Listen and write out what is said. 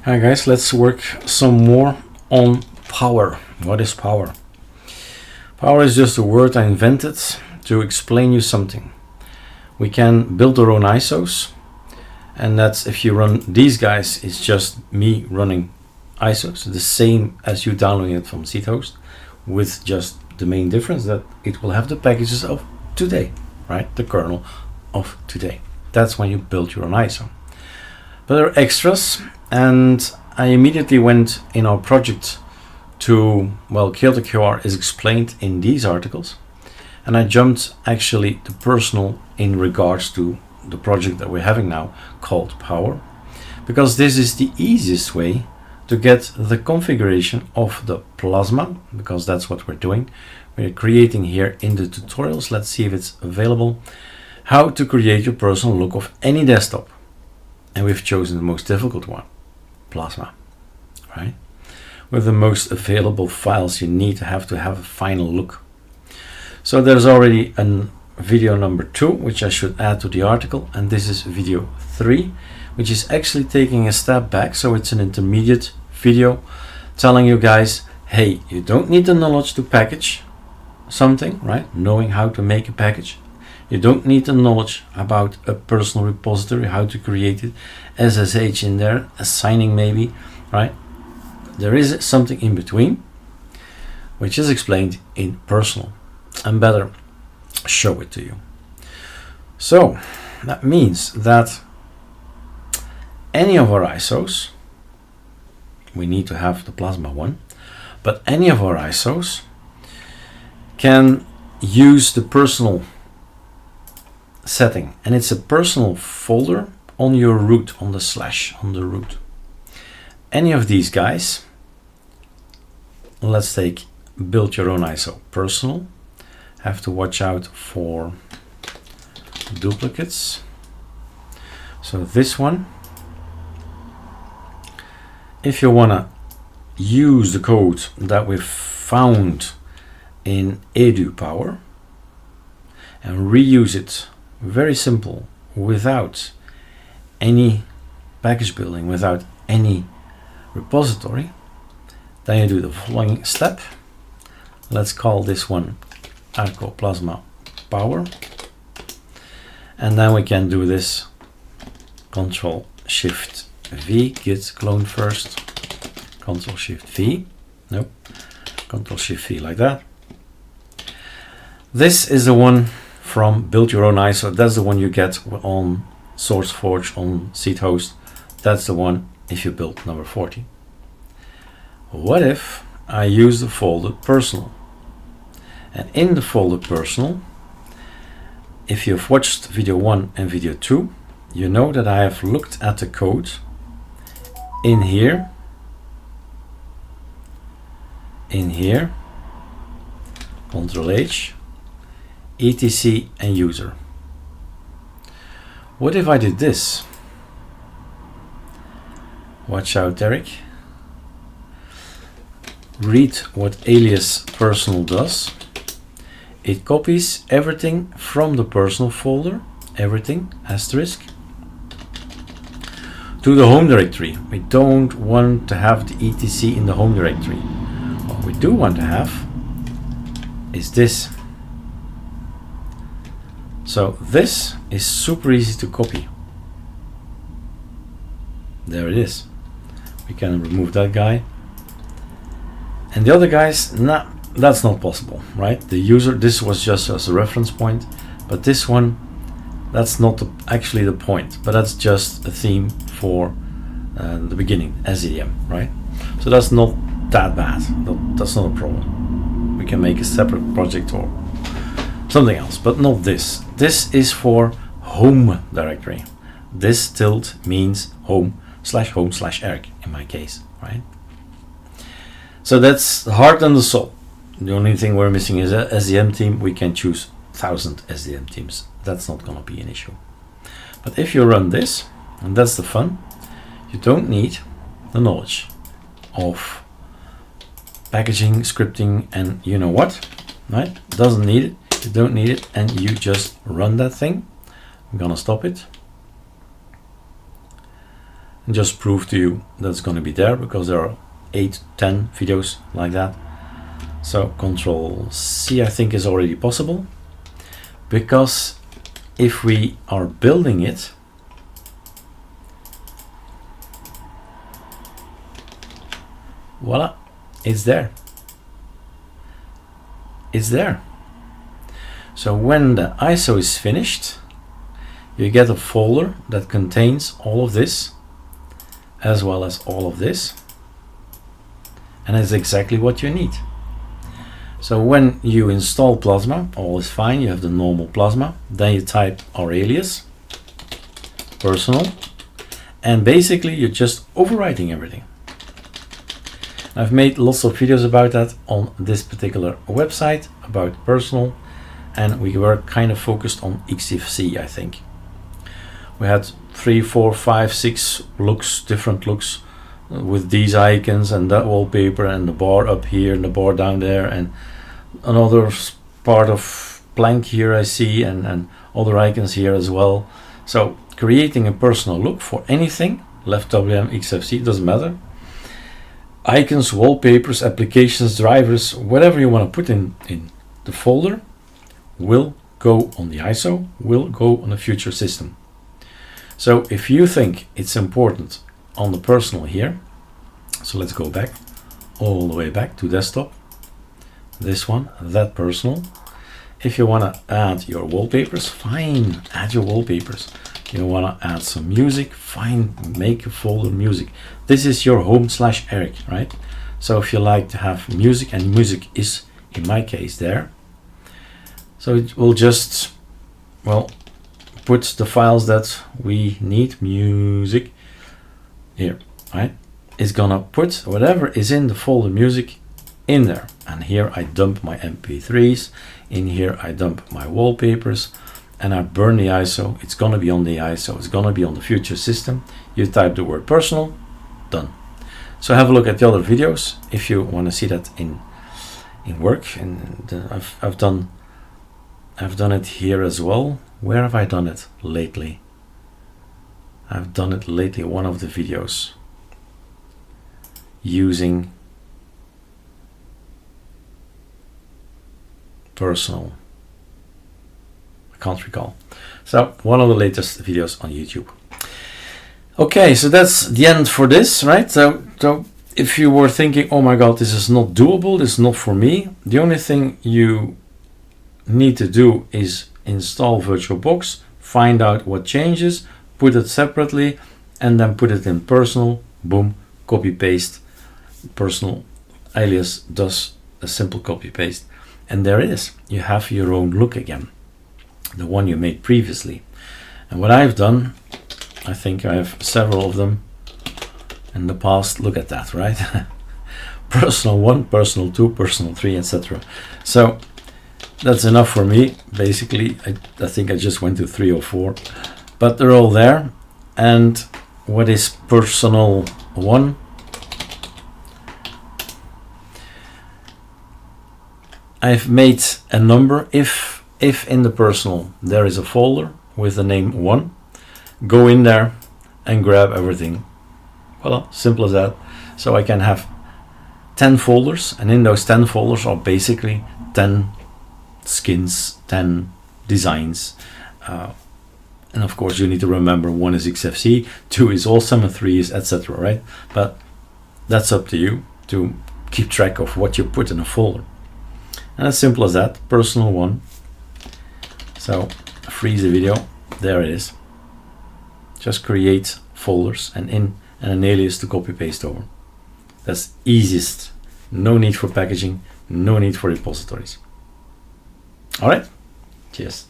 Hi guys, let's work some more on power. What is power? Power is just a word I invented to explain you something. We can build our own ISOs, and that's if you run these guys, it's just me running ISOs, the same as you downloading it from zhost, with just the main difference that it will have the packages of today, right? The kernel of today. That's when you build your own ISO. But there are extras, and I immediately went in our project to, well, Kyoto QR is explained in these articles, and I jumped actually to personal in regards to the project that we're having now called Power, because this is the easiest way to get the configuration of the Plasma, because that's what we're doing. We're creating here in the tutorials. Let's see if it's available. How to create your personal look of any desktop. And we've chosen the most difficult one, Plasma, right? With the most available files you need to have a final look. So there's already a video number 2, which I should add to the article, and this is video 3, which is actually taking a step back. So it's an intermediate video telling you guys, hey, you don't need the knowledge to package something, right? Knowing how to make a package. You don't need the knowledge about a personal repository, how to create it, SSH in there, assigning maybe, right? There is something in between, which is explained in personal, and better show it to you. So that means that any of our ISOs, we need to have the Plasma one, but any of our ISOs can use the personal setting, and it's a personal folder on your root, on the slash on the root. Any of these guys, let's take build your own ISO personal, have to watch out for duplicates. So this one, if you want to use the code that we've found in EduPower and reuse it, very simple, without any package building, without any repository, then you do the following step. Let's call this one Arco Plasma Power, and then we can do this Control Shift V, git clone first, Control Shift V, nope, Control Shift V, like that. This is the one from Build Your Own ISO. That's the one you get on SourceForge on zhost. That's the one if you build number 40. What if I use the folder personal? And in the folder personal, if you've watched video 1 and video 2, you know that I have looked at the code in here, Control H, etc and user. What if I did this? Watch out, Derek. Read what alias personal does. It copies everything from the personal folder, everything, asterisk, to the home directory. We don't want to have the etc in the home directory. What we do want to have is this. So this is super easy to copy. There it is. We can remove that guy. And the other guys, nah, that's not possible, right? The user, this was just as a reference point, but this one, that's not actually the point, but that's just a theme for the beginning, SEM, right? So that's not that bad. That's not a problem. We can make a separate project or something else, but not this. This is for home directory. This tilde means home/home/erg in my case, right? So that's the heart and the soul. The only thing we're missing is a SDM team. We can choose 1,000 SDM teams. That's not going to be an issue. But if you run this, and that's the fun, you don't need the knowledge of packaging, scripting, and you know what, right? Doesn't need it. You don't need it, and you just run that thing. I'm gonna stop it. and just prove to you that's going to be there, because there are 8, 10 videos like that. So Control C I think is already possible, because if we are building it, voila, it's there. It's there. So when the ISO is finished, you get a folder that contains all of this, as well as all of this, and it's exactly what you need. So when you install Plasma, all is fine, you have the normal Plasma, then you type our alias, personal, and basically you're just overwriting everything. I've made lots of videos about that on this particular website, about personal, and we were kind of focused on XFC, I think. We had 3, 4, 5, 6 looks, different looks, with these icons and that wallpaper and the bar up here and the bar down there and another part of plank here I see, and other icons here as well. So creating a personal look for anything, left WM, XFC, doesn't matter. Icons, wallpapers, applications, drivers, whatever you want to put in the folder will go on the ISO, will go on a future system. So if you think it's important on the personal here, so let's go back, all the way back to desktop, this one, that personal. If you want to add your wallpapers, fine, add your wallpapers. You want to add some music, fine, make a folder music. This is your home/Eric, right? So if you like to have music, and music is in my case there, so it will just, well, put the files that we need, music here, right? It's gonna put whatever is in the folder music in there, and here I dump my MP3s, in here I dump my wallpapers, and I burn the ISO. It's gonna be on the ISO, it's gonna be on the future system. You type the word personal, done. So have a look at the other videos if you want to see that in work. And I've done it here as well. Where have I done it lately? I've done it lately, one of the videos, using personal. I can't recall. So one of the latest videos on YouTube. Okay, so that's the end for this, right? So if you were thinking, oh my god, this is not doable, this is not for me, the only thing you need to do is install VirtualBox, find out what changes, put it separately, and then put it in personal, boom, copy paste. Personal alias does a simple copy paste, and there it is. You have your own look again, the one you made previously. And what I've done, I think I have several of them in the past. Look at that, right? Personal 1, personal 2, personal 3, etc. So that's enough for me. Basically, I think I just went to 3 or 4, but they're all there. And what is personal 1? I've made a number. If in the personal there is a folder with the name 1, go in there and grab everything. Well, simple as that. So I can have 10 folders, and in those 10 folders are basically 10 skins, 10 designs. And of course you need to remember 1 is XFC, 2 is awesome, and 3 is etc, right? But that's up to you to keep track of what you put in a folder. And as simple as that, personal 1. So freeze the video, there it is. Just create folders and an alias to copy paste over. That's easiest. No need for packaging, no need for repositories. All right, cheers.